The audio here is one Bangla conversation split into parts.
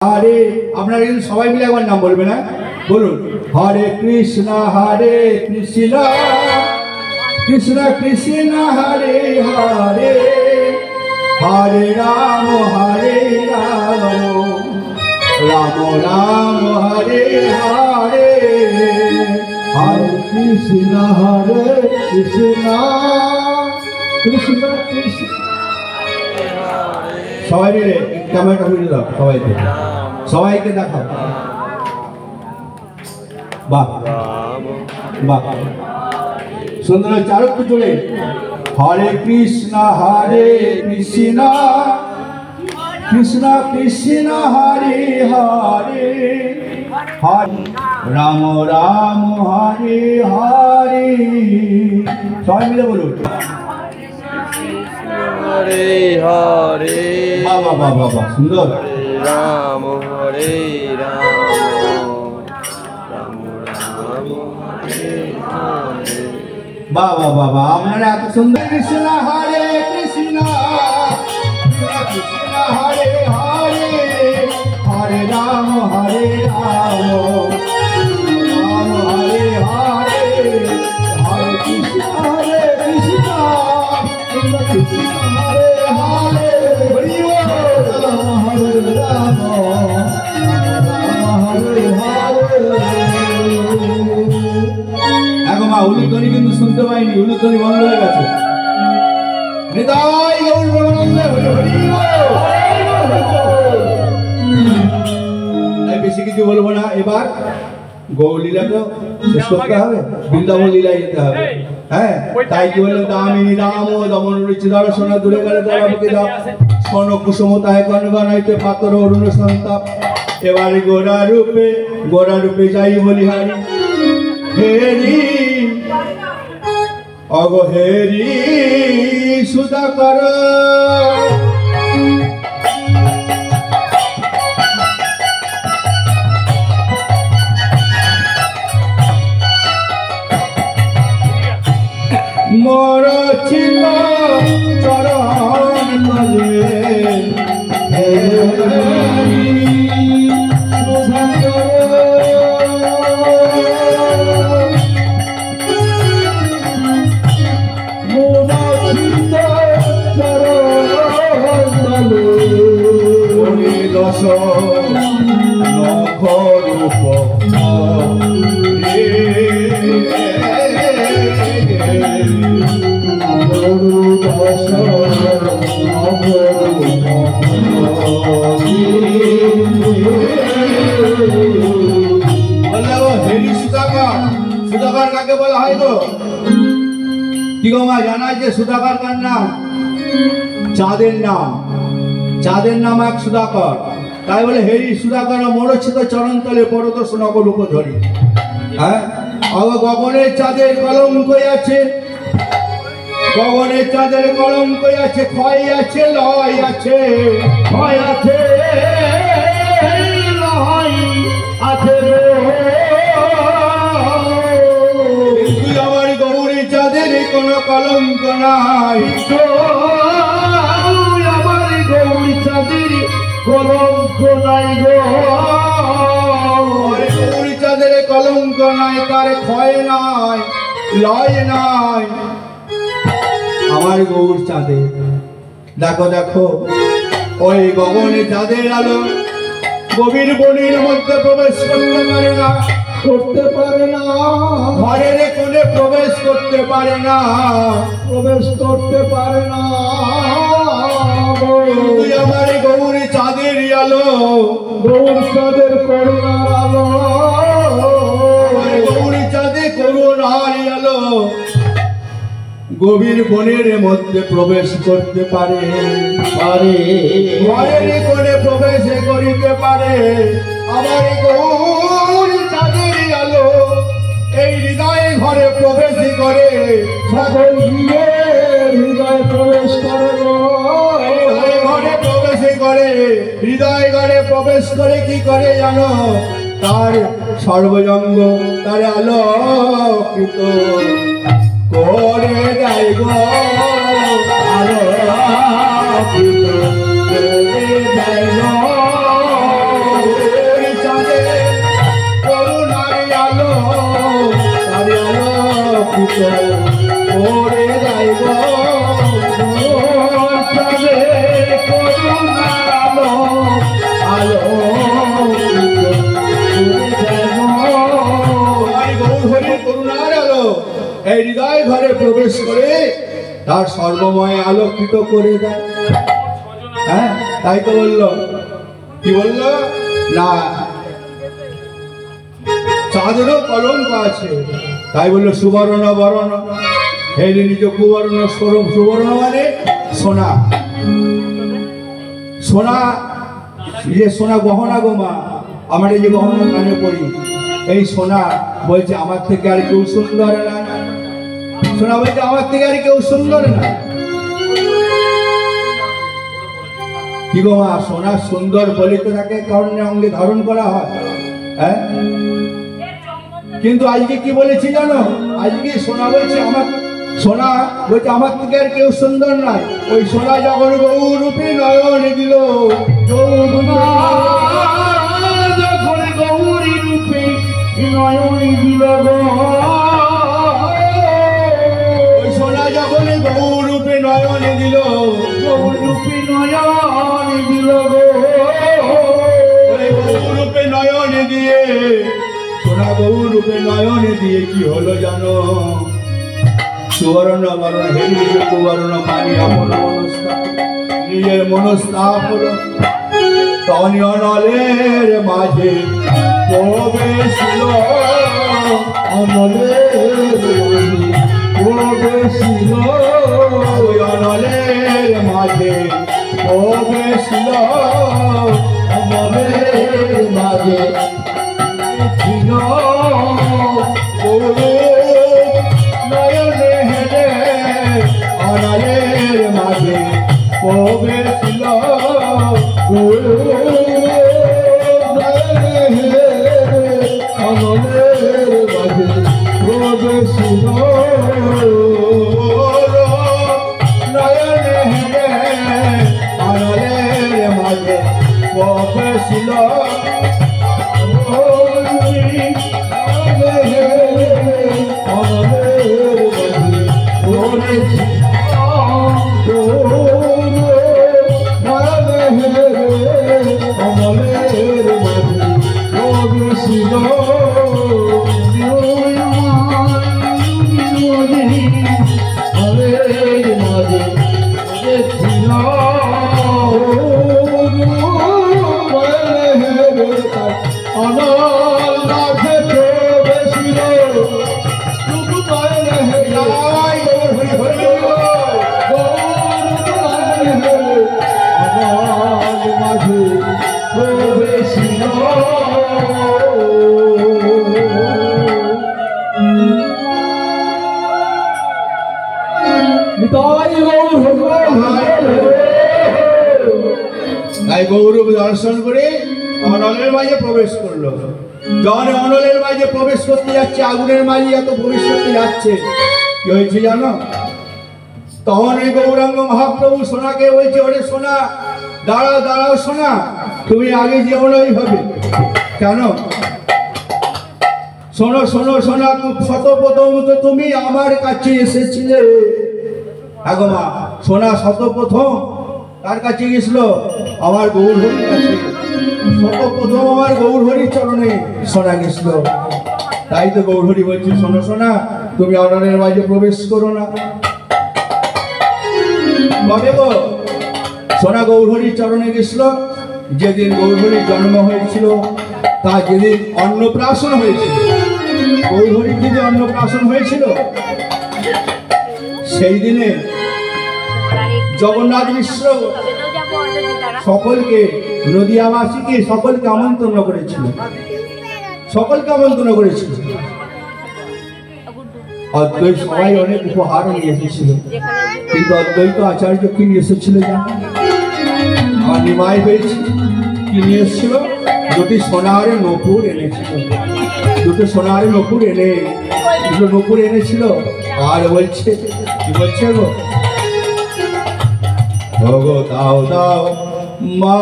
हरे আপনারা কিন্তু সবাই মিলে একবার নাম বলবেন না বলুন हरे कृष्ण कृष्ण कृष्ण हरे हरे हरे राम राम राम हरे हरे हरे कृष्ण कृष्ण कृष्ण সবাই মিলে ক্যামেরাটা ঘুরিয়ে দাও সবাইকে দেখাও বাহ বাহ সুন্দর চারক জুড়ে হরে কৃষ্ণ কৃষ্ণ কৃষ্ণ হরে হরে হরে রাম রাম হরে হরে সবাই মিলে বলুন हरे हरे বাবা বাবা বাবা সুন্দর राम हरे राम राम राम हरे हरे বাবা বাবা আপনারা এত সুন্দর কৃষ্ণ হরে কৃষ্ণ কৃষ্ণ হরে হরে হরে রাম রাম হরে হরে হরে কৃষ্ণ কৃষ্ণ কৃষ্ণ হরে হরে হরি হরে রাম হরে হরে এখন মা উলুধ্বনি কিন্তু শুনতে পাইনি উলুধ্বনি বন্ধ হয়ে গেছে নিতাই গৌর প্রেমানন্দে হরি হরি তাই বেশি কিছু বলবো না এবার গৌর লীলাটা শেষ করতে হবে বৃন্দাবন লীলায় যেতে হবে হ্যাঁ তাই কি বললেন দামিনী দাম ও দমন রুচি দর্শন দূরে গেলে দরাবকে দাও স্বর্ণ কুসুমতায় কনগনাইতে পাতর অরুণ সন্তাপ এবার গোরা রূপে যাই বলিহারি হেরি অগহেরি সুদা কর মোর ছিল চরণ তলে হেরি সুদা কর দশ নখরূপ হেরি সুধাকর সুধাকর কাকে বলা হয় গো কি গো মা জানা যে সুধাকর কার নাম চাঁদের নাম এক সুধাকর তাই বলে হেরি সুধাকর মরচ্ছিত চরণতলে পরদর্শন অগরূপ ধরি হ্যাঁ গগনের চাঁদের কলঙ্ক আছে গগনের চাঁদের কলঙ্ক আছে ক্ষয় আছে লয় আছে ক্ষয় আছে লয় আছে তুই আমার গগনের চাঁদের কোনো কলঙ্ক নাই কলঙ্ক নাই গো গৌরী চাঁদের কলঙ্ক নাই তার ক্ষয় নাই লয় নাই আমার গৌর চাঁদে দেখো দেখো ওই গগনে চাঁদের আলো গভীর বনের মধ্যে প্রবেশ করতে পারে না ঘরের কোণে প্রবেশ করতে পারে না তুই আমার গৌরী চাঁদের আলো গৌর চাঁদের করুণার আলো গৌরী চাঁদে করুণার আলো গভীর বনের মধ্যে প্রবেশ করতে পারে ঘরের কোণে প্রবেশ করিতে পারে আমার গৌরী চাঁদের আলো এই হৃদয়ে ঘরে প্রবেশ করে সকল হৃদয়ে প্রবেশ করে হৃদয় ঘরে প্রবেশ করে কি করে জানো তার সর্বজঙ্গ তার আলোকিত করে দেয় গো আলোকিত করে দেয় ঘরে প্রবেশ করে তার সর্বময় আলোকিত করে দেয়। হ্যাঁ, তাই তো বললো। কি বললো না চাঁদেরও কলঙ্ক আছে, তাই বললো সুবর্ণ বরণ হেরি নিজ কুবর্ণ স্বরূপ। সুবর্ণ মানে সোনা, সোনা যে সোনা গহনা গো মা, আমার এই যে গহনা কানে পড়ি, এই সোনা বলছে আমার থেকে আর কেউ সুন্দর না। সোনা বলছে আমার থেকে আর কেউ সুন্দর না। কি গো মা, সোনা সুন্দর বলে তো তাকে কর্ণে অঙ্গে ধারণ করা হয়। হ্যাঁ, কিন্তু আজকে কি বলেছি জানো? আজকে সোনা বলছে আমার, সোনা বলছে আমার থেকে আর কেউ সুন্দর নয়। ওই সোনা যখন বহু রূপী নয়ন দিল, যখন গৌরী রূপে নয়ন দিল, ওই সোনা যখন বহু রূপে নয়ন দিল, বহু রূপে নয়ন দিল, বহু রূপে নয়ন দিয়ে, সোনা বহু রূপে নয়ন দিয়ে কি হলো জানো? সুবর্ণ বরণ হেরি নিজ কুবর্ণ পানি আপন মনস্তাপ, নিজের মনস্তাপ হলো। তনি অনলের মাঝে প্রবেশিল, অনলের মাঝে প্রবেশিল, অনলের মাঝে প্রবেশিল, অনলের মাঝে ছিল নয়নে হেরে, অনলের মাঝে প্রবেশিল, অনলের মাঝে প্রবেশিল, নয়নে হেরে, অনলের মাঝে প্রবেশিল, গৌরব দর্শন করে অনলের মাঝে প্রবেশ করলো। যখন অনলের মাঝে প্রবেশ করতে যাচ্ছে, আগুনের মাঝে এত প্রবেশ করতে যাচ্ছে, কি হয়েছে জানো? তখন এই গৌরাঙ্গ মহাপ্রভু সোনাকে বলছে, ওরে সোনা দাঁড়াও দাঁড়াও সোনা, তুমি আগে যেও না এইভাবে। কেন? শোনো শোনো সোনা, শতপ্রথম তো তুমি আমার কাছে এসেছিলে। আগো মা, সোনা শতপ্রথম তার কাছে গেছিল? আমার গৌর হরির কাছে। সর্বপ্রথম আমার গৌর হরির চরণে সোনা গেছিল। তাই তো গৌর হরি বলছি, শোনো সোনা, তুমি অনলের মাঝে প্রবেশ করো না। কবে গো? সোনা গৌর হরির চরণে গেছিল যেদিন গৌর হরির জন্ম হয়েছিল, তা যেদিন অন্নপ্রাশন হয়েছিল, গৌর হরির যেদিন অন্নপ্রাশন হয়েছিল, সেই দিনে জগন্নাথ মিশ্র সকলকে, নদিয়াবাসীকে সকলকে আমন্ত্রণ করেছিল, সকলকে আমন্ত্রণ করেছিল। অদ্বৈত সবাই অনেক উপহার নিয়ে এসেছিল, কিন্তু অদ্বৈত আচার্য কি নিয়ে এসেছিল জানো? আমার নিমাই হয়েছে কি নিয়ে এসেছিল? দুটি সোনারে নপুর এনেছিল, দুটো সোনারে নপুর এনে, দুটো নপুর এনেছিল। আর বলছে, কি বলছে গো? গো দাও দাও মা,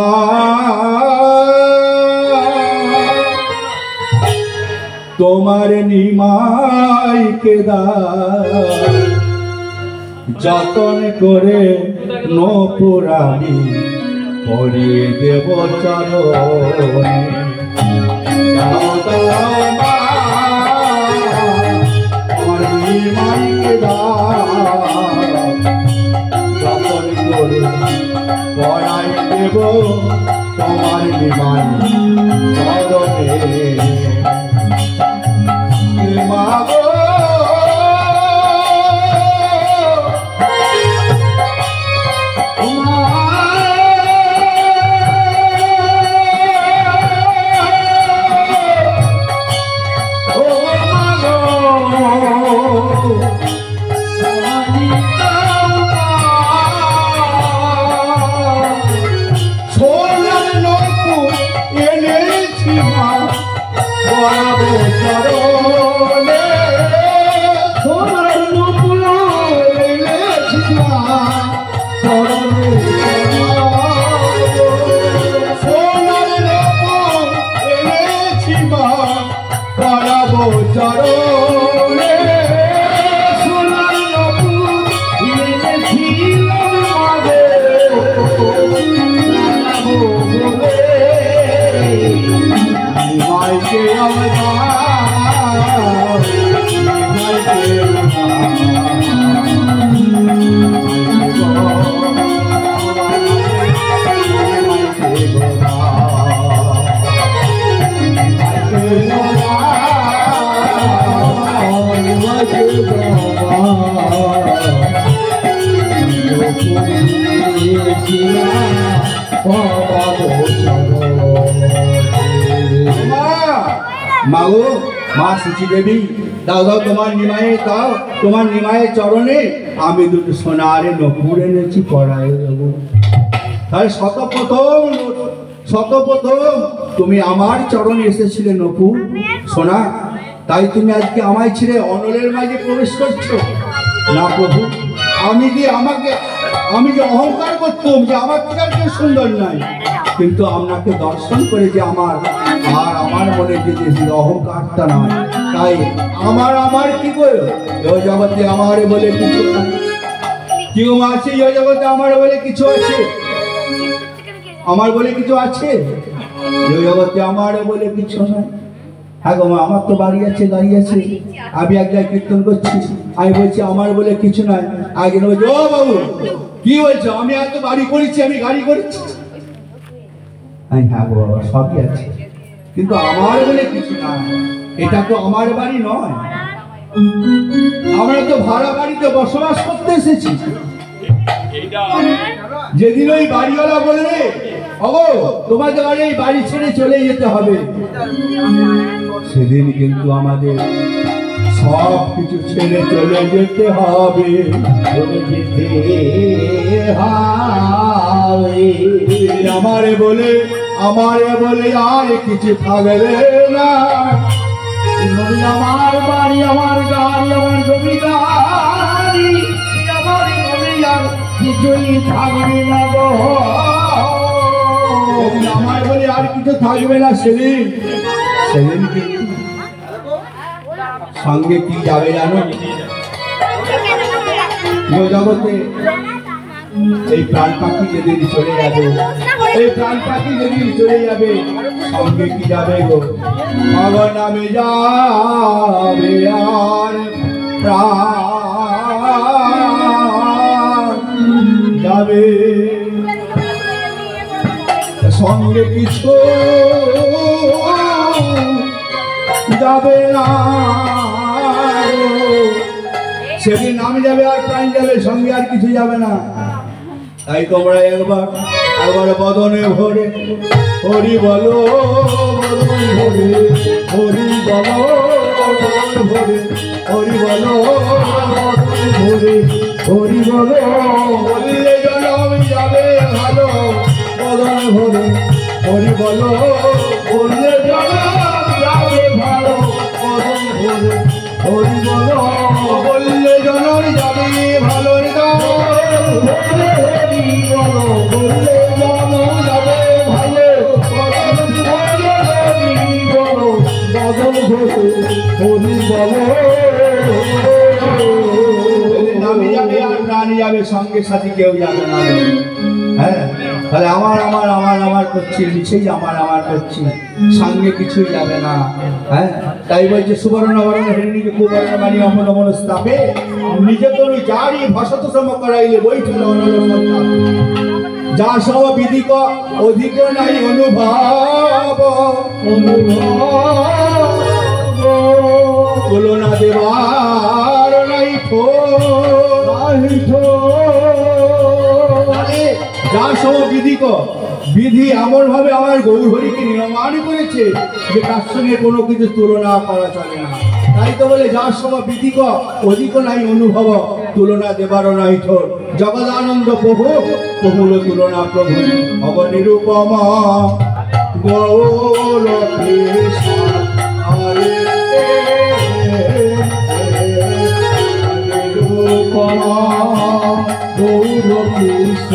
তোমার নিমাইকে দাও, যতন করে নপুর আমি পরিয়ে দেব চরণে। দাও দাও মা, তোমার নিমাইকে যখন করে পড়াই দেব তোমার নিমাই চরণে মাগো মাগো মা সুচি দেবী দাও দাও তোমার নিমায়ে দাও তোমার নিমায়ের চরণে আমি দুটো সোনারে নপুর এনেছি পড়াই দেবো। তাহলে শতপ্রথম তুমি আমার চরণে এসেছিলে নপুর সোনা, তাই তুমি আজকে আমায় ছেড়ে অনলের মাঝে প্রবেশ করছো না প্রভু। আমি যে অহংকার করতাম যে আমার থেকে আর কেউ সুন্দর নাই, কিন্তু আপনাকে দর্শন করে যে আমার মনে যে অহংকারটা নয়, তাই আমার কি করে এ জগতে আমার বলে কিছু কেউ আছে, এ জগতে আমার বলে কিছু আছে, আমার বলে কিছু আছে এ জগতে আমার বলে কিছু নয়। হ্যাঁ গো মা, আমার তো বাড়ি আছে গাড়ি আছে, আমি এক জায়গায় কীর্তন করছি, আমি বলছি আমার বলে কিছু নয়, আগে বলছি ও বাবু কি বলছো, আমি এত বাড়ি করেছি, আমি গাড়ি করেছি, হ্যাঁ বাবা সবই আছে, কিন্তু আমার বলে কিছু না, এটা তো আমার বাড়ি নয়, আমরা তো ভাড়া বাড়িতে বসবাস করতে এসেছি। যেদিন ওই বাড়িওয়ালা বলবে ওগো তোমাদের এই বাড়ি ছেড়ে চলে যেতে হবে, সেদিন কিন্তু আমাদের সব কিছু ছেড়ে চলে যেতে হবে, আমারে বলে আর কিছু থাকবে না, আমার বাড়ি আমার গাড়ি আমার জমিদারি আমার আর কিছুই থাকবে না গো, আমার বলে আর কিছু থাকবে না, সেদিন কিন্তু সঙ্গে কি যাবে জানো, জগতে এই প্রাণ পাখি যেদিন চলে যাবে, এই প্রাণ পাখি যেদিন চলে যাবে সঙ্গে কি যাবে গো, আমার নামে যাবে আর প্রাণ যাবে, সঙ্গে কিছু যাবে না, সেদিন নাম যাবে আর প্রাণ যাবে, সঙ্গে আর কিছু যাবে না। তাই তোমরা একবার বদনে ভরে হরি বলো, বদন ভরে হরি বলো, বদন ভরে হরি বলো, বদন ভরে হরি বলো, বললে জনম যাবে ভালো, বদন ভরে হরি বলো, বললে জনম যাবে ভালো, বদন ভরে হরি বলো, বললে জনম যাবে ভালো, বললে জনম যাবে ভালো, বদন ভরে হরি বলো, নামে যাবে আর প্রাণী যাবে, সঙ্গে সাথী কেউ যাবে না। হ্যাঁ তাহলে আমার করছি, নিচেই আমার করছি, সঙ্গে কিছুই যাবে না। হ্যাঁ, তাই বলছে সুবর্ণ বরণ হেরিণীকে কুবর্ণ মানি অমন অমন স্থাপে নিজে তনু যারই ভাষাত সম করাইলে বৈঠল অনল সন্তাপ। যা সব বিধিক অধিক নাই অনুভব, তুলনা দেবার নাই যা সব বিধিক বিধি এমন ভাবে আমার গৌরহরিকে নির্মাণ করেছে যে তার সঙ্গে কোনো কিছু তুলনা করা চলে না। তাই তো বলে যা সব বিধিক অধিক নাই অনুভব, তুলনা দেবারও নাই ঠোর। জগদানন্দ প্রভু প্রভুর তুলনা প্রভু অবনিরূপম গৌর কৃষ্ণ নিরূপম গৌর কৃষ্ণ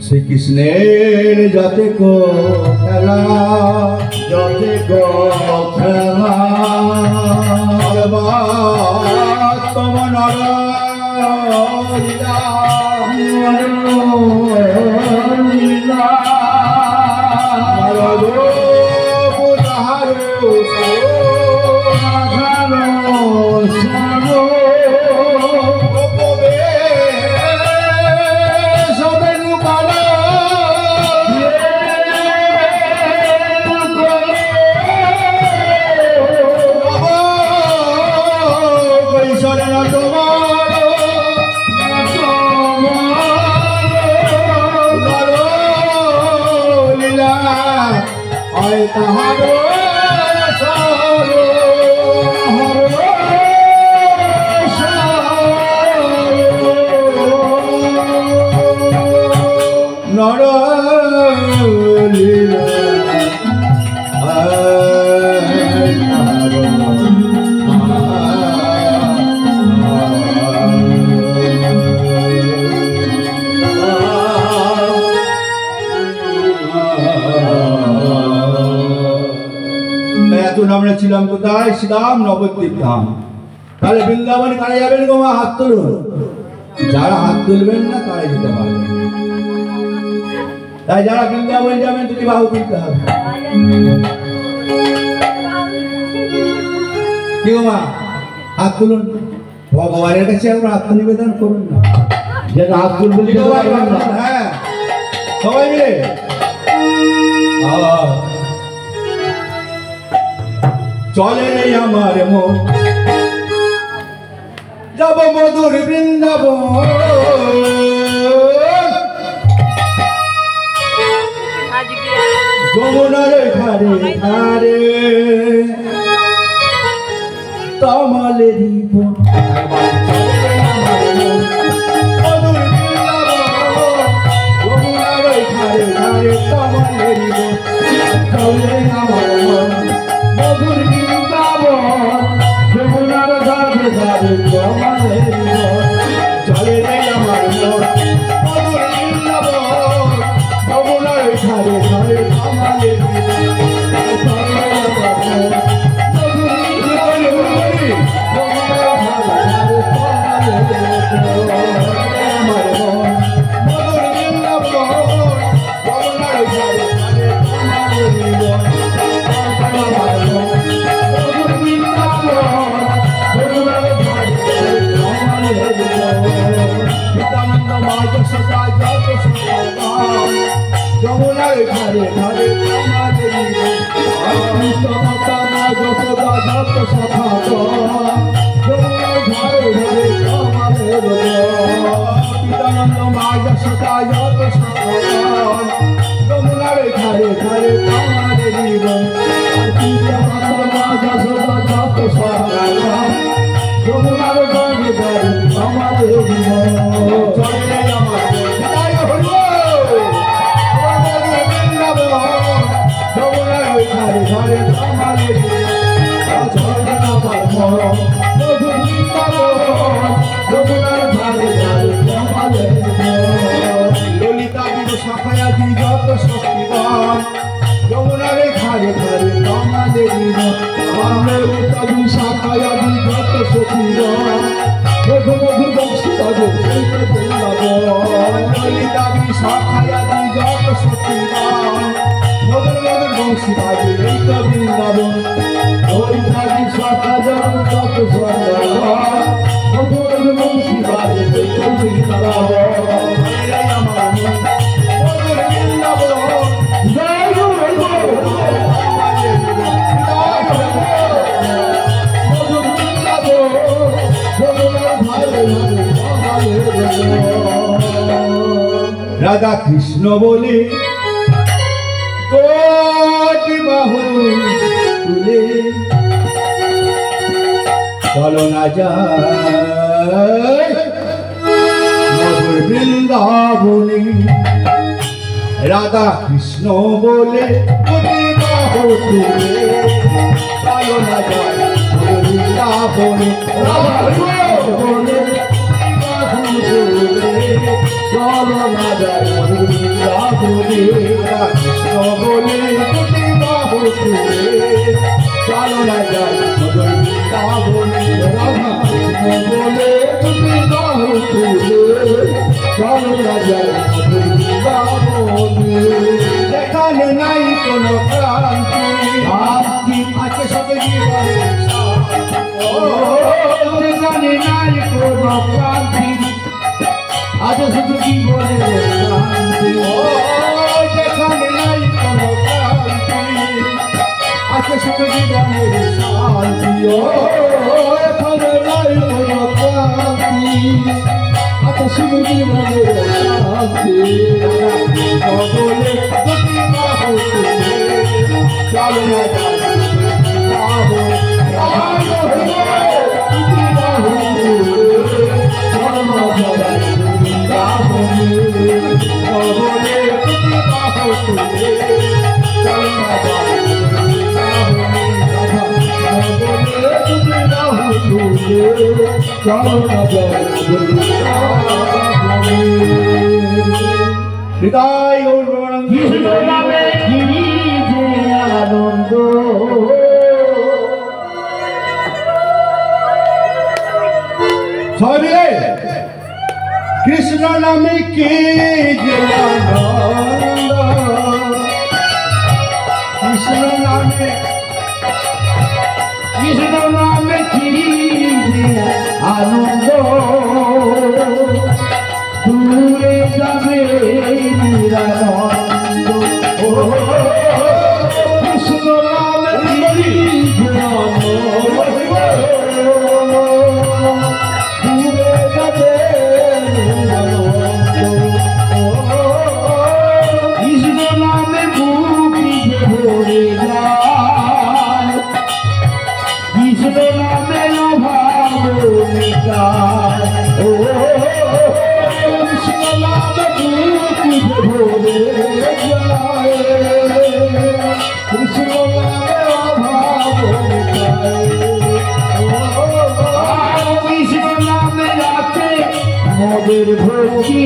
শ্রীকৃষ্ণের যতে কো খেলা, যতে কো খেলা তোমার আমরা ছিলাম কোথায়? শ্রীরাম নবদ্বীপ ধাম। তাহলে বৃন্দাবনে কারা যাবেন গো মা? হাত তুলুন। যারা হাত তুলবেন না তারাই যেতে পারবেন। তাই যারা বৃন্দাবনে যাবেন দুটি বাহু তুলতে হবে। কি গো মা? হাত তুলুন। ভগবানের কাছে আমরা আত্মনিবেদন করুন না, যেন হাত তুলবেন। হ্যাঁ, সবাই মিলে চলে নেই আমার মন, যাব মধুর বৃন্দাবন, যমুনার ধারে ধারে তমালে দিব মধুর বৃন্দাবন, যমুনার ধারে ধারে তমালে দিব। চলে আমার মন মধুর যমুনার ধারে ধারে তমালে চলে নেই আমার মন মধুর বৃন্দাবন, যমুনার ধারে ধারে তমালে ধারে আমাদের জীবন যমুনার গঙ্গে ধারে আমাদের জীবন চলে আমার যমুনার ধারে ধারে আমাদের চলে আমার মরম যমুনার ধারে ধারে আমাদের ললিতা শাখায়াদি যত শক্তিবান যমুনার ধারে ধারে আমাদের ললিতা শাখায়াদি যত শক্তিবান মধুর বংশী বাজে ললিতা শাখায়াদি যত শক্তিবান মধুর বংশী বাজে এই তো বৃন্দাবন ললিতা শাখায়াদি যত শক্তিবান মধুর বংশী বাজে এই তো বৃন্দাবন রাধা কৃষ্ণ বলে কোটি বাহু তুলে চলো না যায় মধুর বৃন্দাবনে রাধা কৃষ্ণ বলে কোটি বাহু তুলে চলো না যায় মধুর বৃন্দাবনে রাধা বলে চলো না যায় মধুর বৃন্দাবনে কৃষ্ণ বলে কোটি বাহু তুলে চলো না যায় মধুর বৃন্দাবনে রাধা কৃষ্ণ বলে কোটি বাহু তুলে চলো না যায় মধুর বৃন্দাবনে যেখানে নাই কোনো ক্রান্তি আছে সব জীবনে যেখানে নাই কোনো ক্রান্তি আজ শুধু জীবনে শান্তি যেখানে নাই কোনো ক্রান্তি আছে শুধু জীবনে শান্তি এখানে নাই কোনো ক্রান্তি আছে শুধু জীবনে শান্তি বলে দুটি বাহু তুলে চলো না বাহু হৃদয় আনন্দ সবাই মিলে কৃষ্ণ নামে কি যে আনন্দ কৃষ্ণ নামে কি যে আনন্দ দূরে যাবে নিরানন্দ কৃষ্ণ নামে কি যে আনন্দ মদের ভক্তি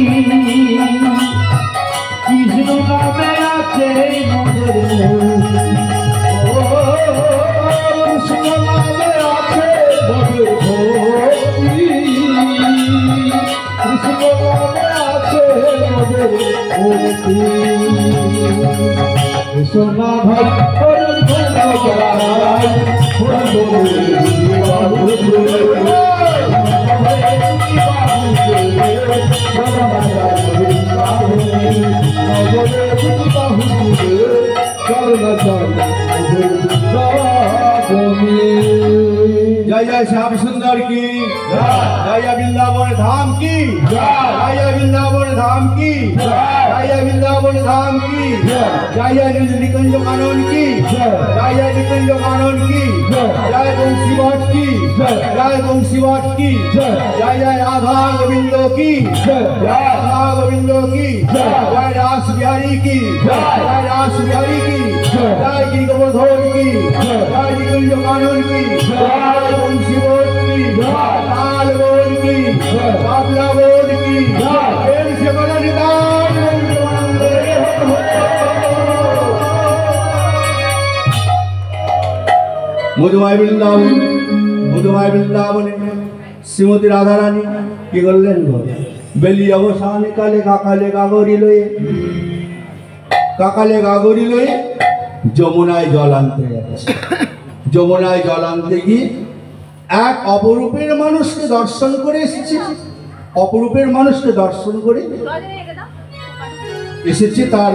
কৃষ্ণ নামে আছে মদের কৃষ্ণ নামে আছে মদের ভক্তি কৃষ্ণ নামে আছে মদের ভক্তি সোনা ভাই জয় जय जय श्याम सुंदर की जय जय वृंदावन धाम की जय जय वृंदावन धाम की जय जय वृंदावन धाम की जय जय निकुंज कानन की जय जय निकुंज कानन की जय तुलसी वाट की जय तुलसी वाट की जय जय राधा गोविंद की जय राधा गोविंद की जय रास बिहारी की जय रास बिहारी की जय गिरि गोवर्धन की जय निकुंज कानन की जय तुलसी वाट की लाल बोल की बाबला बोल की प्रेम से बोलो निदान मधुमाय वृंदावने श्रीमती राधा रानी কি করলেন গো বেলি অবসানে কালে কাকালে গাগরি লয়ে যমুনায় জল আনতে যাচ্ছে যমুনায় জল আনতে গিয়ে এক অপরূপের মানুষকে দর্শন করে এসেছে অপরূপের মানুষকে দর্শন করে এসেছে তার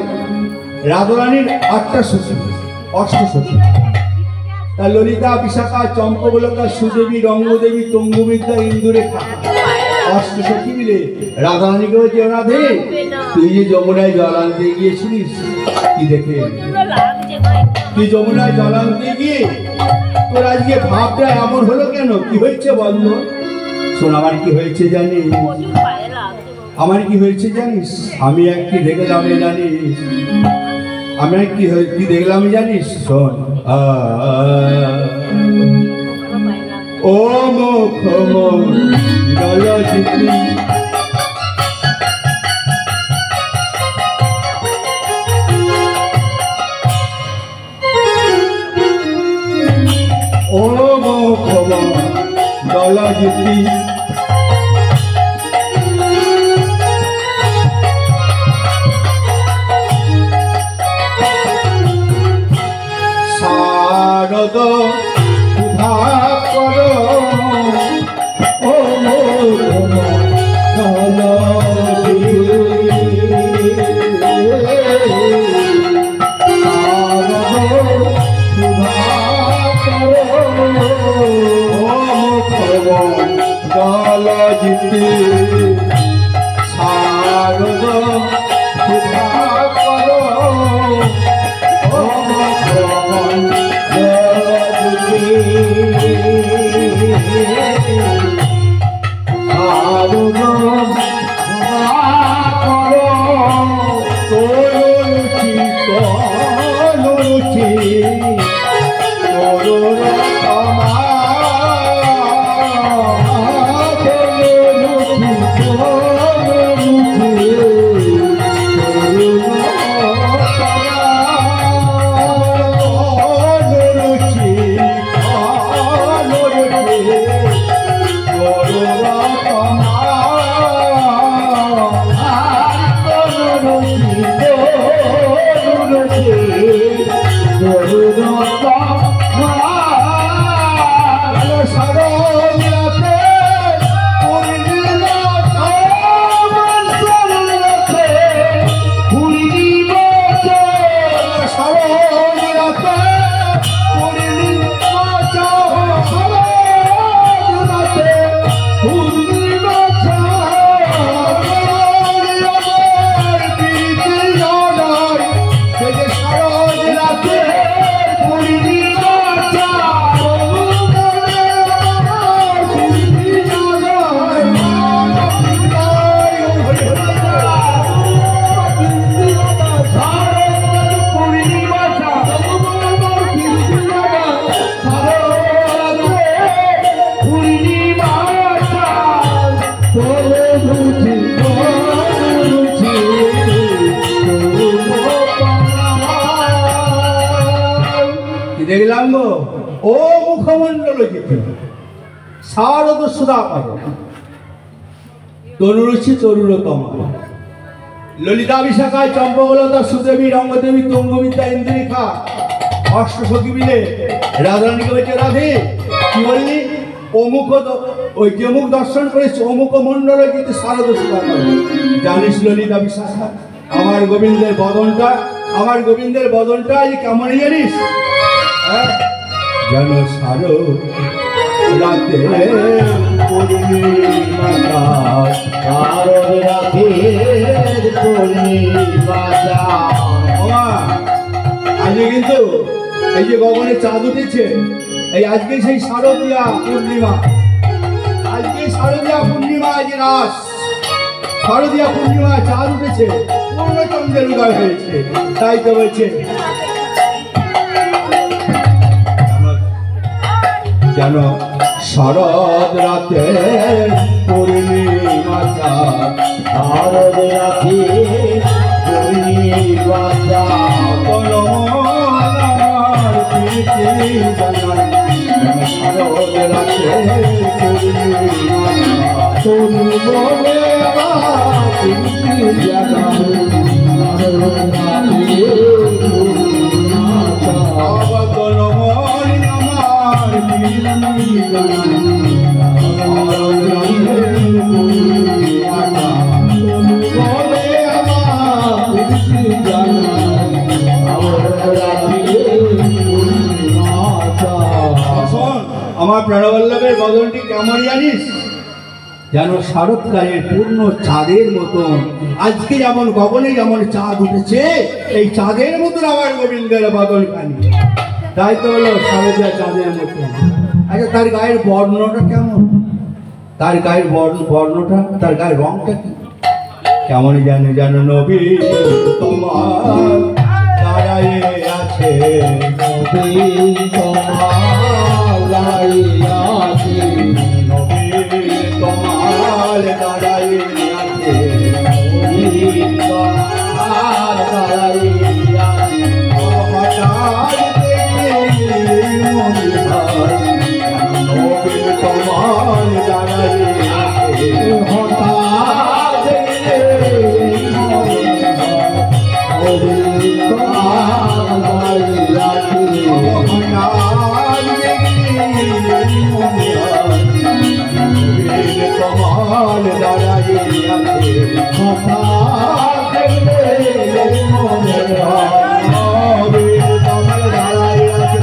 রাধারানীর আটটা সখী অষ্টসখী তার ললিতা বিশাখা চম্পকলতা সুদেবী রঙ্গদেবী তঙ্গুবিদ্যা ইন্দুরেখা অষ্টসখী মিলে রাধারানীকে বলছে রাধে তুই যে যমুনায় জল আনতে গিয়েছিলিস কি দেখে তুই যমুনায় জল আনতে গিয়ে তোর আজকে ভাবটা এমন হলো কেন কি হয়েছে বন্ধ শোন আমার কি হয়েছে জানিস আমার কি হয়েছে জানিস আমি এক কি দেখলাম জানিস আমি এক কি দেখলাম জানিস শোন ও মুখ গলজিতি ও মুখ গলজিতি শারদ কর ও গল জিতে শারদ কর দেখলাম গো ও মুখমণ্ডল শারদ সুধা পায় তরুরুচি তরুরতম ললিতা বিশাখায় চম্পকলতা সুদেবী রঙ্গদেবী তঙ্গবিদ্যা ইন্দ্রিকা অষ্টসখী মিলে রাধারানীকে বলছে রাধে কি বললি অমুক ওই যে মুখ দর্শন করেছে অমুক মণ্ডল কিন্তু শারদ সুধা পায় জানিস ললিতা বিশাখা আমার গোবিন্দের বদনটা কেমন জানিস যেন শারদ রাতে পূর্ণিমাটা শারদ রাতের পূর্ণিমাটা। বাবা আজকে কিন্তু এই যে গগনে চাঁদ উঠেছে, এই আজকে সেই শারদীয়া পূর্ণিমা, আজকে শারদীয়া পূর্ণিমা, আজ রাস শারদীয়া পূর্ণিমা, চাঁদ উঠেছে, পূর্ণচন্দ্রের উদয় হয়েছে। তাই তো বলছে যেন শরৎ রাতে পূর্ণিমাটা, শারদ রাতের পূর্ণিমাটা। আমার প্রীতি জানাই শরৎ রাতে পূর্ণিমাটা, তুমি বলে আমার প্রীতি জানাই শারদ রাতের পূর্ণিমাটা। আবদল মন আমার প্রীতি জানাই শরৎ রাতে পূর্ণিমাটা, বলে আমার প্রীতি জানাই শারদ রাতের পূর্ণিমাটা। শোন, আমার প্রাণবল্লভের বদনটি কেমন জানিস? যেন শরৎকালের পূর্ণ চাঁদের মতন। আজকে যেমন গগনে যেমন চাঁদ উঠেছে, এই চাঁদের মতন আমার গোবিন্দের বদনখানি। তাই তো হলো শারদীয়া চাঁদের মতন। আচ্ছা, তার গায়ের বর্ণটা কেমন? তার গায়ের বর্ণটা, তার গায়ের রংটা কি কেমন জানে? যেন নবী তোমার দাঁড়ায়ে আছে, নবী তোমার দাঁড়িয়ে আছে, নবী তোমার দাঁড়ায়ে আছে, নবী তোমার দাঁড়িয়ে আছে। হঠাৎ দেখে মনে হয় নবী তোমার দাঁড়ায়ে আছে, হঠাৎ দেখলে মনে হয় নবী তোমার দাঁড়িয়ে আছে। হঠাৎ দেখে মনে হয় নবী তোমার দাঁড়ায়ে আছে, হঠাৎ দেখলে মনে হয় নবী তোমার দাঁড়ায়ে আছে।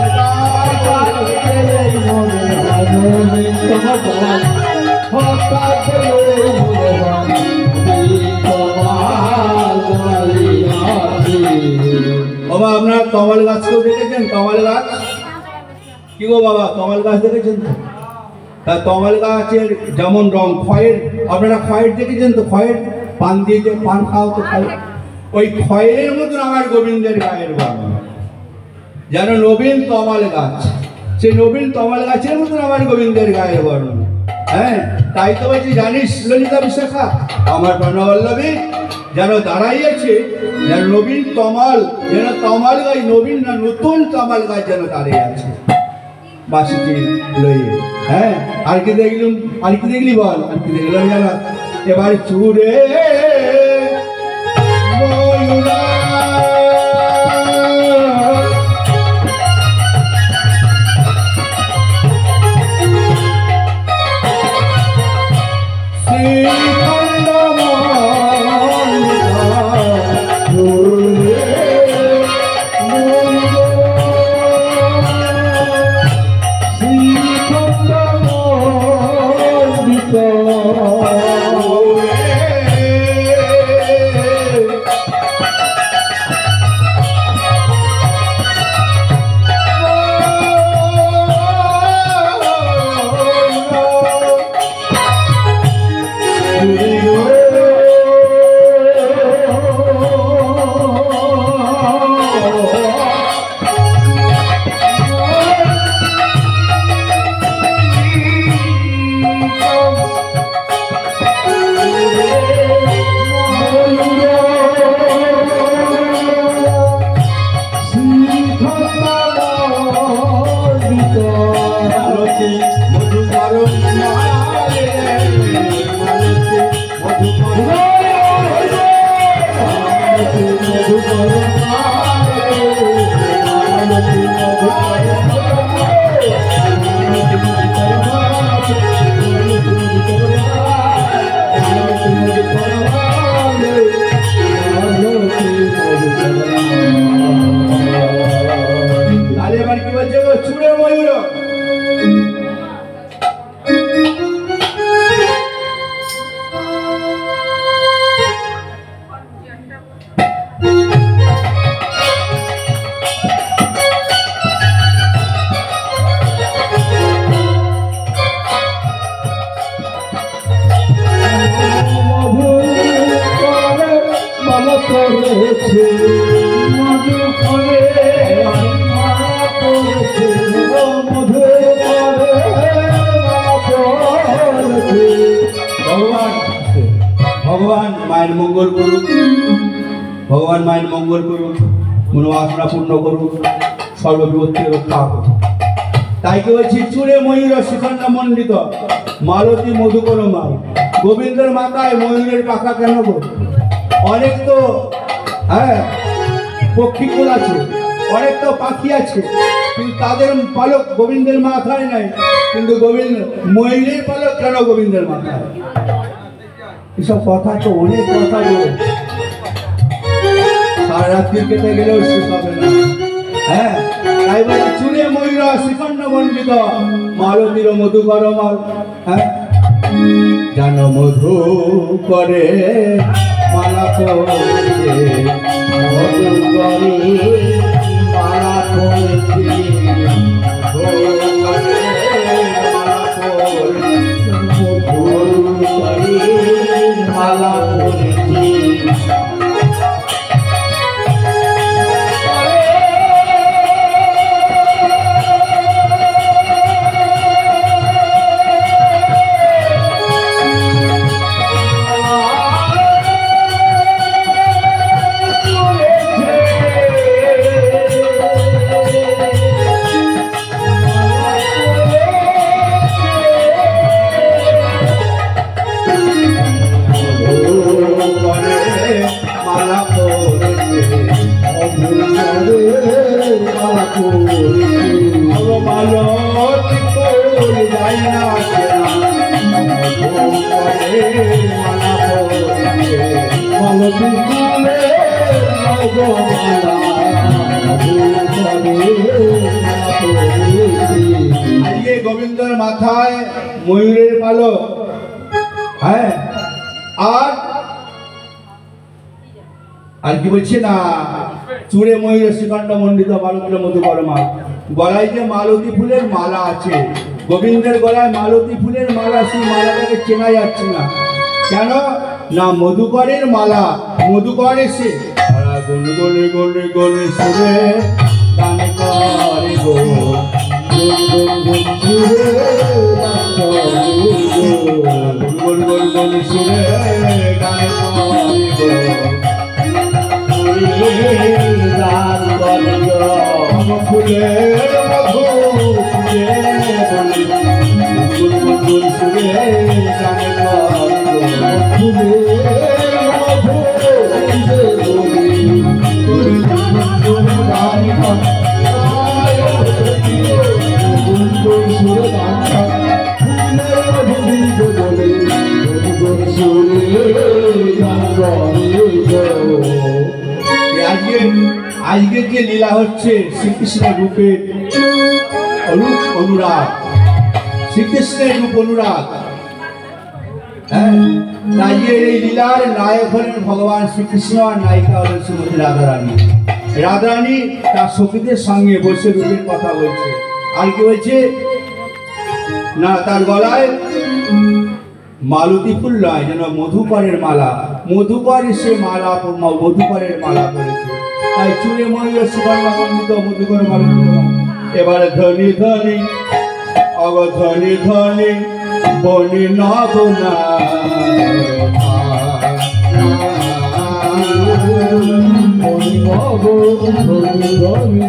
হঠাৎ দেখলে মনে হয় নবী তোমার হঠাৎ দেখলে মনে হয় নবী তোমার দাঁড়িয়ে আছে। বাবা, আপনার তমাল গাছ কেউ দেখেছেন? তমাল গাছ কি গো বাবা, তমাল গাছ দেখেছেন তো? তা তমাল গাছের যেমন রং খয়ের, আপনারা খয়ের দেখেছেন তো? খয়ের পান দিয়ে যে পান খাও তো খাই, ওই খয়ের মতন আমার গোবিন্দের গায়ের বর্ণ। যেন নবীন তমাল গাছ, সেই নবীন তমাল গাছের মতন আমার গোবিন্দের গায়ের বর্ণ। হ্যাঁ, তাই তো বলছি জানিস ললিতা বিশাখা, আমার প্রাণবল্লভী যেন দাঁড়াইয়াছে, যেন নবীন তমাল, যেন তমাল গাছ, নবীন না নতুন তমাল গাছ যেন দাঁড়িয়ে আছে বাসিটি লইয়ে। হ্যাঁ, আর কি দেখলুম, আর কি দেখলি বল, আর কি দেখলাম জানা? এবার চুরে ময়ূরা মঙ্গল করুক, ভগবান মায়ের মঙ্গল করুক, মনোবাসনা পূর্ণ করুক, সর্ববিপত্তি রক্ষা করুক। তাই কি বলছি, চূড়ে ময়ূর শিখণ্ড মণ্ডিত মালতী মধুকর মাল। গোবিন্দের মাথায় ময়ূরের পাখা কেন গো? অনেক তো পক্ষীকুল আছে, অনেক তো পাখি আছে, কিন্তু তাদের পালক গোবিন্দের মাথায় নাই। কিন্তু গোবিন্দ ময়ূরের পালক কেন গোবিন্দের মাথায়? এসব কথা তো অনেক কথা বলে, সারা রাত্রি কেটে গেলেও শেষ হবে না। তাই বলে চুলে ময়ূর শিখণ্ড মণ্ডিত মালতীর মধুকর মাল। জানো মধু করে মালা করেছে, মধু করে মালা করেছে, মালা করেছে। আজকে গোবিন্দর মাথায় ময়ূরের পালক, আর কি বলছে না, চূড়ে ময়ূর শিখণ্ড মণ্ডিত মালতীর মধুকর মাল। গলায় যে মালতী ফুলের মালা আছে, গোবিন্দের গলায় মালতী ফুলের মালা, সেই মালাটাকে চেনা যাচ্ছে না কেন? না মধুকরের মালা, মধুকর এসে গলে গলে গলে গলে সুরে গান করে গো, গোল গোল গোল সুরে গান করে গো, ফুলের মধু সুরে গান করে আজকে যে লীলা হচ্ছে শ্রীকৃষ্ণের রূপের অনুরাগ, শ্রীকৃষ্ণের রূপ অনুরাগ। তাই এই লীলার নায়ক হলেন ভগবান শ্রীকৃষ্ণ, আর নায়িকা হলেন শ্রীমতী রাধারানী। রাধারানী তার সখীদের সঙ্গে বসে রূপের কথা বলছে, আর কি বলছে না, তার গলায় মালতী ফুল নয়, যেন মধুকরের মালা, মধুকর সে মালা, মধুকরের মালা করেছে। তাই চুলে ময়ূর সুবর্ণ মণ্ডিত মধুকর মালতী। এবারে ধনী ধনী অগধনী ধনী বনি নবনা, ধনী ধনী ধনী ধনী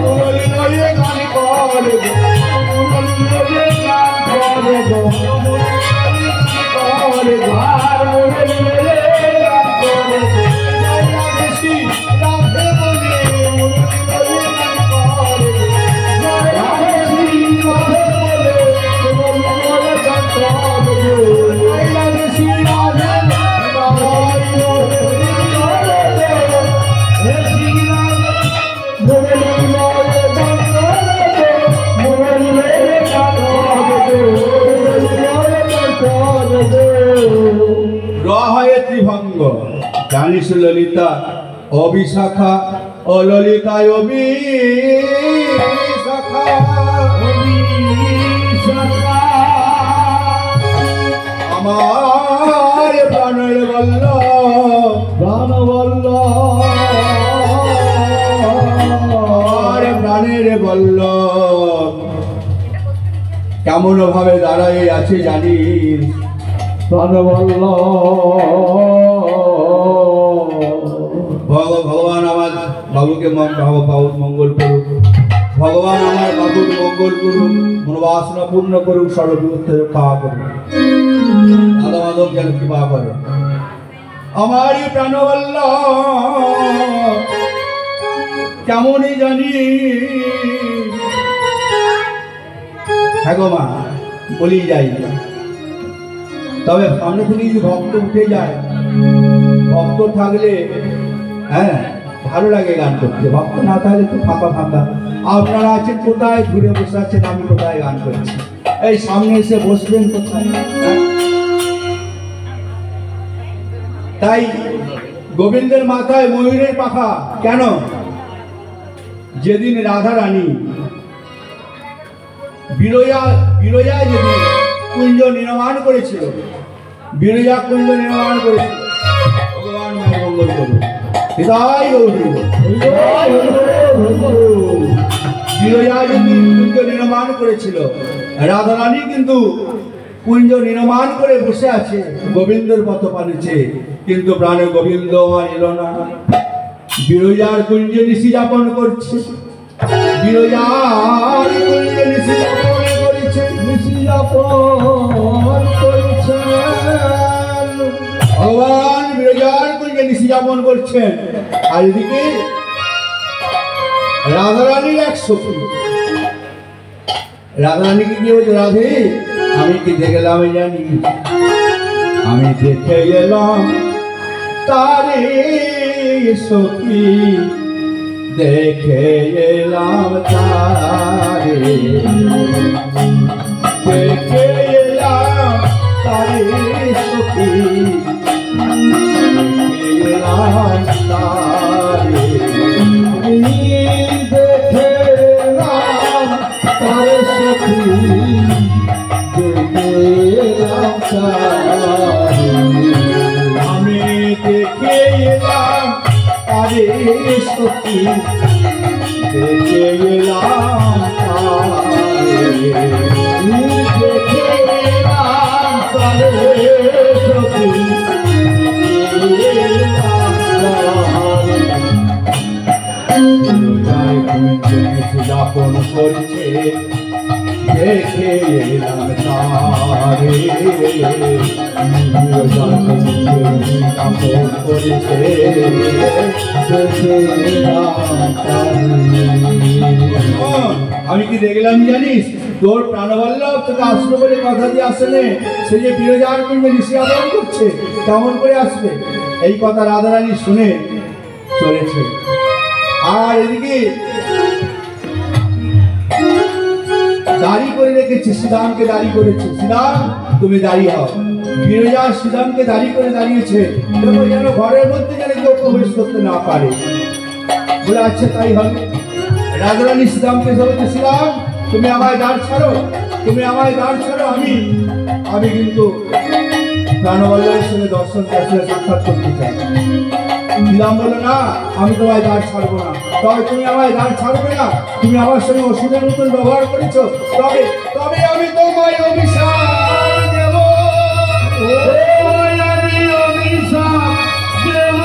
মুরলী লয়ে গান করে গো, মুরলী লয়ে গান করে গো, করে গো। আর মুরলী লয়ে গান করে গো, জয় রাধে শ্রী রাধে বলে মুরলী লয়ে গান করে গো। রাধে শ্রী রাধে বলে মুরলী লয়ে গান করে গো, জয় রাধে শ্রী রাধে রহয়ে ত্রিভঙ্গ জানিস ললিতা অবিশাখা ও ললিতায় অবিশাখা আমার প্রাণের বল্ল আমার প্রাণের বল্ল কেমন ভাবে দাঁড়াই আছে জানিস ভগবান আমার বাবুকে বাবুর মঙ্গল করুক, ভগবান আমার বাবুর মঙ্গল করুক, মনোবাসনা পূর্ণ করুক, সর্ববিপত্তি রক্ষা করুক, দাদা মাধব যেন কৃপা করে। আমারই প্রাণবল্ল কেমনই জানি, হ্যাঁ গো মা বলি যাই, তবে সামনে থেকে যদি ভক্ত উঠে যায়, ভক্ত থাকলে হ্যাঁ ভালো লাগে গান করতে, ভক্ত না থাকলে তো ফাঁকা ফাঁকা। আপনারা আছেন কোথায়, ঘুরে বসে আছেন, আমি কোথায় গান করছি, এই সামনে এসে বসবেন কোথায়, হ্যাঁ? তাই গোবিন্দের মাথায় ময়ূরের পাখা কেন? যেদিন রাধা রানী বিরজা যেদিন কুঞ্জ নির্মাণ করেছিল, বিরজা কুঞ্জ নির্মাণ করেছিল, ভগবান মায়ের মঙ্গল করুন, হৃদয় গৌরী বিরজা যেদিন কুঞ্জ নির্মাণ করেছিল, রাধা রানী কিন্তু কুঞ্জ নির্মাণ করে বসে আছে, গোবিন্দর পথ পানেছে, কিন্তু প্রাণে গোবিন্দ আর এলো না। বিরজার কুঞ্জে নিশি যাপন করছে, বিরজার কুঞ্জে নিশি যাপন করেছে, ভগবান বিরজার কুঞ্জে নিশি যাপন করছেন, আর এদিকে রাধারানীর এক সখী, রাধারানীকে কি বলছে, রাধে আমি কি দেখে গেলাম জানি, আমি দেখে গেলাম তারে সখী, দেখে এলাম তারে, দেখে এলাম তারে সখী, দেখে এলাম তারে, দেখে এলাম তারে সখী, দেখে এলাম তারে, আমি দেখে এলাম তারে সখী, দেখে এলাম তারে, দেখে এলাম তারে সখী, দেখে এলাম তারে। বিরজায় কুঞ্জে নিশি যাপন করছে, দেখে এলাম তারে, বিরজায় কুঞ্জে নিশি যাপন করছে, দেখে এলাম তারে। আমি কি দেখলাম জানিস, তোর প্রাণবল্লভ তোকে আসবে বলে কথা দিয়ে আসলে, সে যে বিরজার কুঞ্জে নিশি যাপন করছে, কেমন করে আসবে? এই কথা রাধারানী শুনে চলেছে। আর এদিকে দাড়ি করে রেখেছে, শ্রীরামকে দাড়ি করেছে, শ্রীরাম তুমি দাঁড়িয়ে হও। বিরজা শ্রীরামকে দাড়ি করে দাঁড়িয়েছে, দেখো যেন ঘরের মধ্যে যেন কেউ প্রবেশ করতে না পারে, বলে আচ্ছা তাই হবে। রাধারানী শ্রীরামকে বলছে, শ্রীরাম তুমি আমায় দাঁড় ছাড়ো, তুমি আমায় দাঁড় ছাড়ো, আমি কিন্তু প্রাণবল্লভের সঙ্গে দর্শন সাক্ষাৎ করতে চাই। শ্রীরাম বললো না, আমি তোমায় দাঁড় ছাড়বো না। তবে তুমি আমায় দাঁড় ছাড়বে না, তুমি আমার সঙ্গে ওষুধের মতন ব্যবহার করেছো, তবে তবে আমি তোমায় অভিশাপ দেব, আমি অভিশাপ দেব,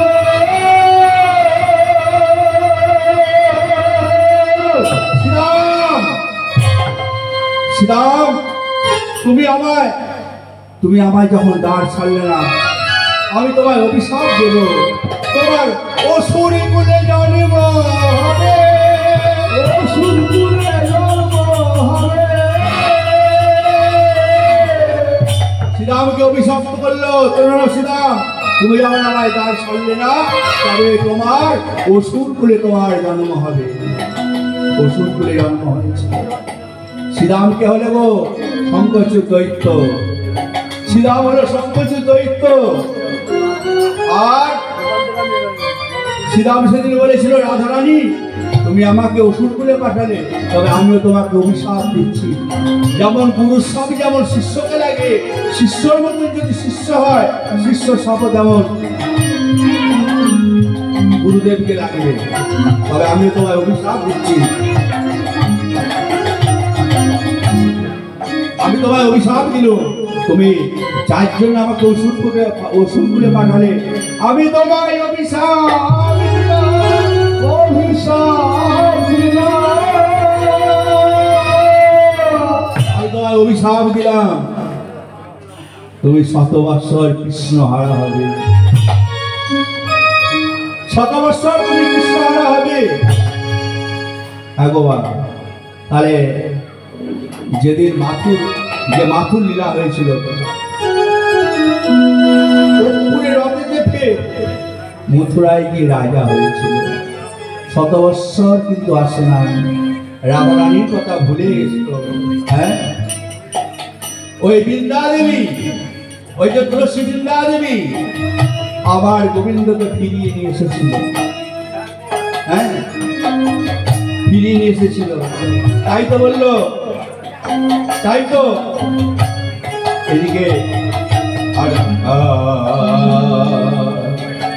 শ্রীরাম, তুমি আমায় যখন দাঁড় ছাড়লে না, আমি তোমায় অভিশাপ দেব, তোমার অসুরি কুলে জন্ম হবে, অসুর কুলে জন্ম হবে। শ্রীরামকে অভিশপ্ত করলো, শ্রীরাম তুমি যখন আমায় দাঁড় ছাড়লে না, তবে তোমার অসুর কুলে তোমার জন্ম হবে। অসুর কুলে জন্ম হয়েছে। শ্রীরামকে হলে গো শঙ্কচূড় দৈত্য, শ্রীরাম হলো শঙ্কচূড় দৈত্য। আর শ্রীরাম সেদিন বলেছিল, রাধারানী তুমি আমাকে অসুর কুলে পাঠালে, তবে আমিও তোমাকে অভিশাপ দিচ্ছি। যেমন গুরুর সাপ যেমন শিষ্যকে লাগে, শিষ্যর মতন যদি শিষ্য হয়, শিষ্য সাপ তেমন গুরুদেবকে লাগবে। তবে আমিও তোমায় অভিশাপ দিচ্ছি, আমি তোমায় অভিশাপ দিল, তুমি যার জন্য আমাকে ওষুধ করে পাঠালে, আমি তোমায় অভিশাপ দিলাম। আমি তোমায় অভিশাপ দিলাম, তুমি 100 বৎসর কৃষ্ণ হারা হবে, 100 বৎসর তুমি কৃষ্ণ হারা হবে। হ্যাঁ গো বাবা, তাহলে যেদিন মাথুর লীলা হয়েছিল, রথে চেপে মথুরায় গিয়ে রাজা হয়েছিল, 100 বৎসর কিন্তু আসে না, রাধারানীর কথা ভুলে গেছিল। হ্যাঁ, ওই বৃন্দা দেবী, ওই যে তুলসী বৃন্দা দেবী আবার গোবিন্দকে ফিরিয়ে নিয়ে এসেছিল। হ্যাঁ, ফিরিয়ে নিয়ে এসেছিল, তাই তো বললো, তাই তো এদিকে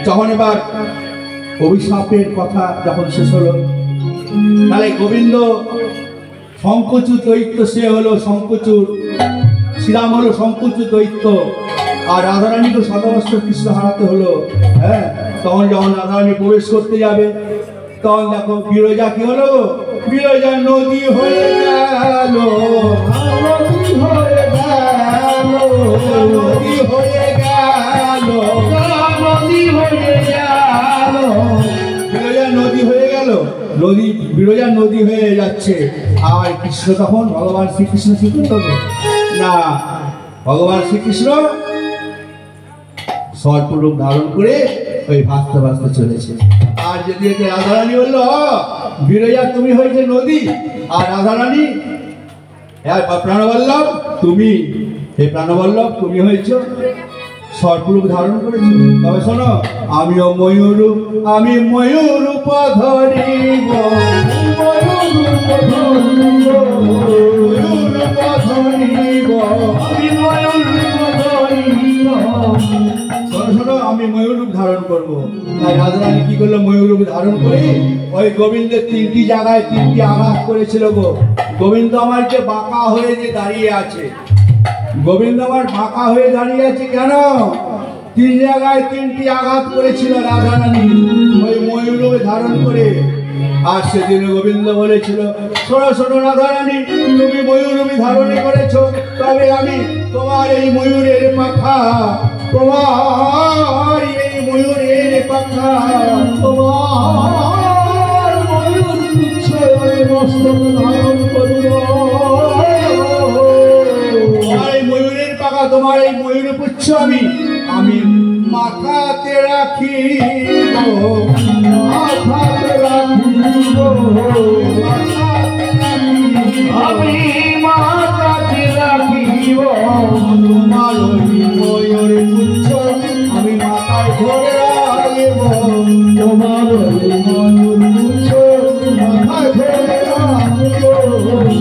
যখন এবার অভিশাপের কথা যখন শেষ হলো, তাহলে গোবিন্দ শঙ্কচূড় দৈত্য, সে হলো শঙ্কচূড়, শ্রীরাম হলো শঙ্কচূড় দৈত্য, আর রাধারানীকে 100 বৎসর কৃষ্ণ হারাতে হলো। হ্যাঁ, তখন যখন রাধারানী প্রবেশ করতে যাবে, তখন দেখো বিরজা কি হলো, বিরজা নদী হয়ে গেল, নদী হয়ে গেল, নদী হয়ে গেল, নদী হয়ে গেল, বিরজা নদী হয়ে গেল, বিরজা নদী হয়ে যাচ্ছে। আর কৃষ্ণ তখন ভগবান শ্রীকৃষ্ণ কি করলো না, ভগবান শ্রীকৃষ্ণ সর্পরূপ ধারণ করে ওই ভাসতে ভাসতে চলেছে। আর যদি রাধারানী বললো, বিরজা তুমি হয়েছে নদী, আর রাধারানী প্রাণবল্লভ তুমি, হে প্রাণবল্লভ তুমি হয়েছ সর্পরূপ ধারণ করেছো। তবে শোনো, আমিও ময়ূরূপ, আমি ময়ূরূপ ধরিব, ময়ূরূপ ধরিব, ময়ূরূপ ধরিব, আমি ময়ূরূপ ধরিব। শোনো, আমি ময়ূরূপ ধারণ করবো। তাই রাধারানী কি করলো, ময়ূরূপ ধারণ করে ওই গোবিন্দের 3টি জায়গায় 3টি আঘাত করেছিল গো। গোবিন্দ আমার যে বাঁকা হয়ে যে দাঁড়িয়ে আছে, গোবিন্দ আমার বাঁকা হয়ে দাঁড়িয়ে আছে কেন, 3 জায়গায় 3টি আঘাত করেছিল রাধারানী ওই ময়ূরূপ ধারণ করে। আর সেদিন গোবিন্দ বলেছিল, শোনো শোনো রাধারানী, তুমি ময়ূরূপী ধারণ করেছো, তবে আমি তোমার এই ময়ূরের পাখা, তোমার এই ময়ূরের পাখা, তোমার ময়ূর পুচ্ছ মস্তক ধারণ করিব, তোমার এই ময়ূরের পাখা, তোমার এই ময়ূর পুচ্ছ আমি মাথাতে রাখিব, মাথাতে রাখিব, আমি মাথাতে রাখিব, তোমার ময়ূর পুচ্ছ আমি মাথায় ধরে রাখিব, তোমার ময়ূর পুচ্ছ মাথায় ধরে রাখিব,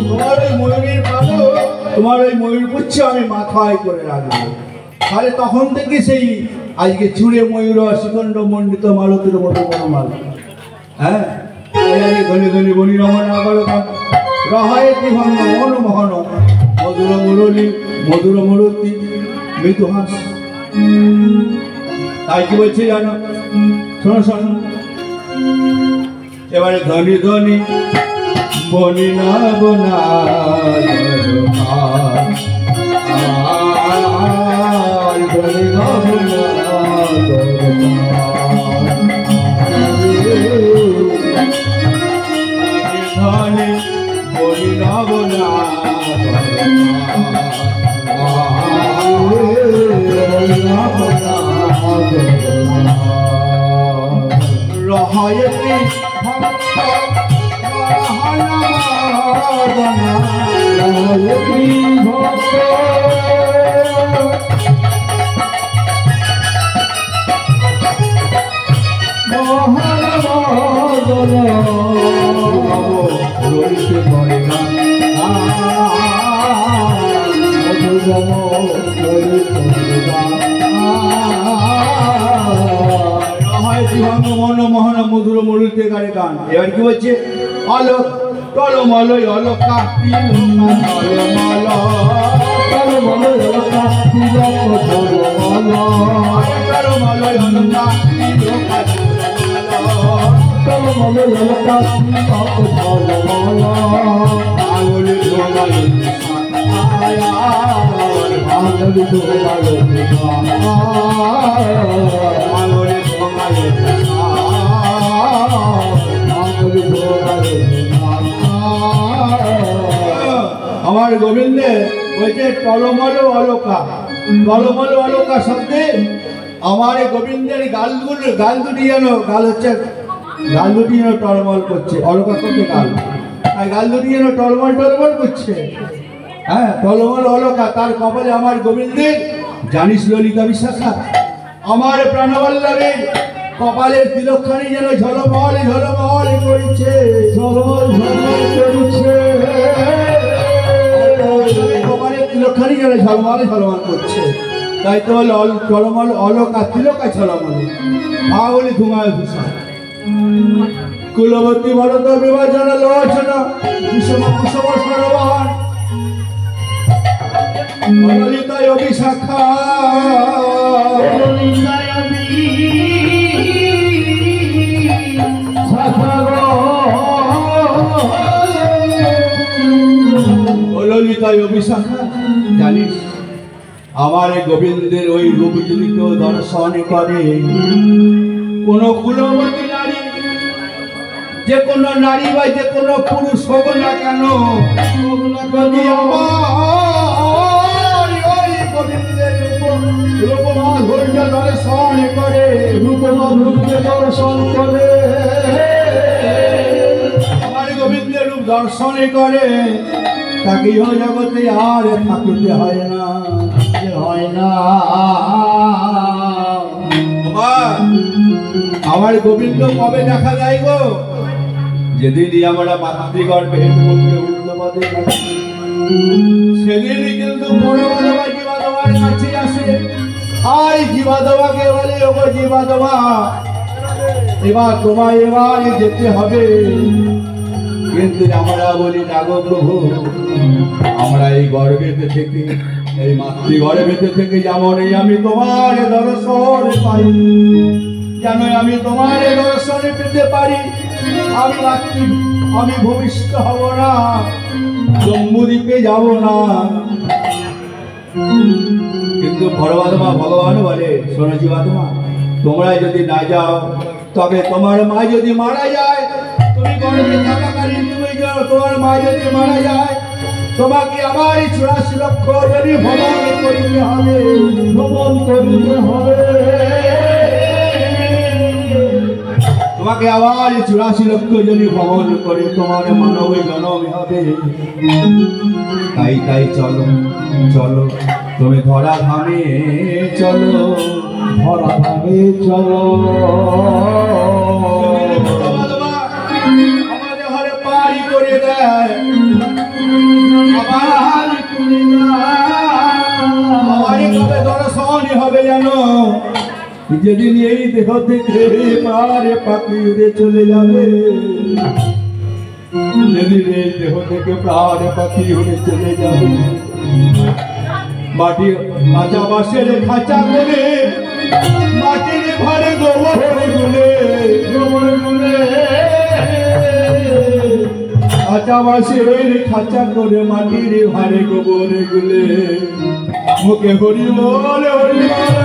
তোমার ময়ূরের পাখা, তোমার ওই ময়ূর পুচ্ছ আমি মাথায় করে রাখবো। তাহলে তখন থেকে সেই আজকে চূড়ে ময়ূর শিখণ্ড মণ্ডিত মালতীর মতো বনমাল। হ্যাঁ, ধনী ধনী বনি রমন রহায় ত্রিভঙ্গ মনমোহন মধুর মুরলী, মধুর মুরতি মৃদু হাস। তাই কি বলছে জানো, শোনো শোনো, এবারে ধনী ধনী বনি না বনা আর বলে যাব না ধনে বলি যাব না রহায়তি ভক্ত রহায়তি ভক্ত রইতে পারে না মহান মধুর মরুতে গানে গান। এবার কি বলছে? অলোক টলমল অলকা টলমল টলমল অলকা টলমল অলকা টলমল অলকা আঙুলে ধোলাল আঙুলে ধোলাল আঙুলে ধোলাল আমার গোবিন্দে বলছে টলমল অলকা টলমল অলকা শব্দে আমার গোবিন্দের গাল দুটি যেন গাল হচ্ছে গাল দুটি যেন টলমল করছে অলকা করতে গাল আর গাল দুটি যেন টলমল টলমল করছে। হ্যাঁ টলমল অলকা তার কপালে আমার গোবিন্দের জানিস ললিতা বিশাখা আমার প্রাণবল্লভের কপালের তিলকখানি যেন ঝলমল ঝলমল করছে ঝলমল ঝলমল করছে কপালের তিলকখানি যেন ঝলমল ঝলমল করছে। তাই তো টলমল অলকা তিলকা ঝলমল মা বলি ধুমায় ভূষা কুলবতী ভরত বিভাজন লোচন কুসুম কুসুম সরবান ললিতায় অভিশাখা ললিতায় অভিশাখা জানিস আমার গোবিন্দের ওই রূপ যদি কেউ দর্শন করে কোন কুলবতী নারী যে কোনো নারী বা যে কোনো পুরুষ হোক না কেন যদি আমার ওই গোবিন্দের রূপমাধুর্য দর্শন করে রূপমাধুর্য দর্শন করে আমার গোবিন্দের রূপ দর্শন করে তাকে ইহ জগতে আর থাকিতে হয় না হয় না। আমার গোবিন্দ কবে দেখা যায় গো? যেদিনই আমরা মাতৃগর্ভে মধ্যে উল্লবাদে সেদিনই কিন্তু পরমাত্মা জীবাত্মার কাছে আসে আর জীবাত্মাকে বলে ওগো জীবাত্মা এবার তোমায় এবার যেতে হবে। কিন্তু আমরা বলি না গো প্রভু আমরা এই গর্ভেতে থেকে এই মাতৃগর্ভেতে থেকে যেমন আমি তোমার দর্শন পাই যেন আমি তোমার দর্শনে পেতে পারি আমি ভবিষ্যৎ হব না জম্বুদ্বীপে যাব না। কিন্তু পরমাত্মা ভগবান বলে শোনো জীবাত্মা তোমরা যদি না যাও তবে তোমার মা যদি মারা যায় তুমি গর্ভে থাকাকালীন তুমি যাও তোমার মা যদি মারা যায় তোমাকে আবার 84 লক্ষ যদি ভ্রমণ করিতে হবে তোমাকে আবার 84 লক্ষ যদি ভ্রমণ করে তোমার মানব জন্ম হবে। তাই চলো চলো তুমি ধরা ধামে চলো ধরা ধামে চলো আমাদের ঘরে পারি করে দেয় আমার কবে দর্শন হবে জানো যেদিন এই দেহ থেকে পারে পাখি উড়ে চলে যাবে যেদিন এই দেহ থেকে প্রাণ পাখি উড়ে চলে যাবে মাটি কাঁচা বাঁশের খাঁচা করে মাটির ঘরে গোবর গুলে খাঁচা বাসের খাঁচা করে মাটির ভারে গোবরে গুলে মুখে হরি বল হরি বল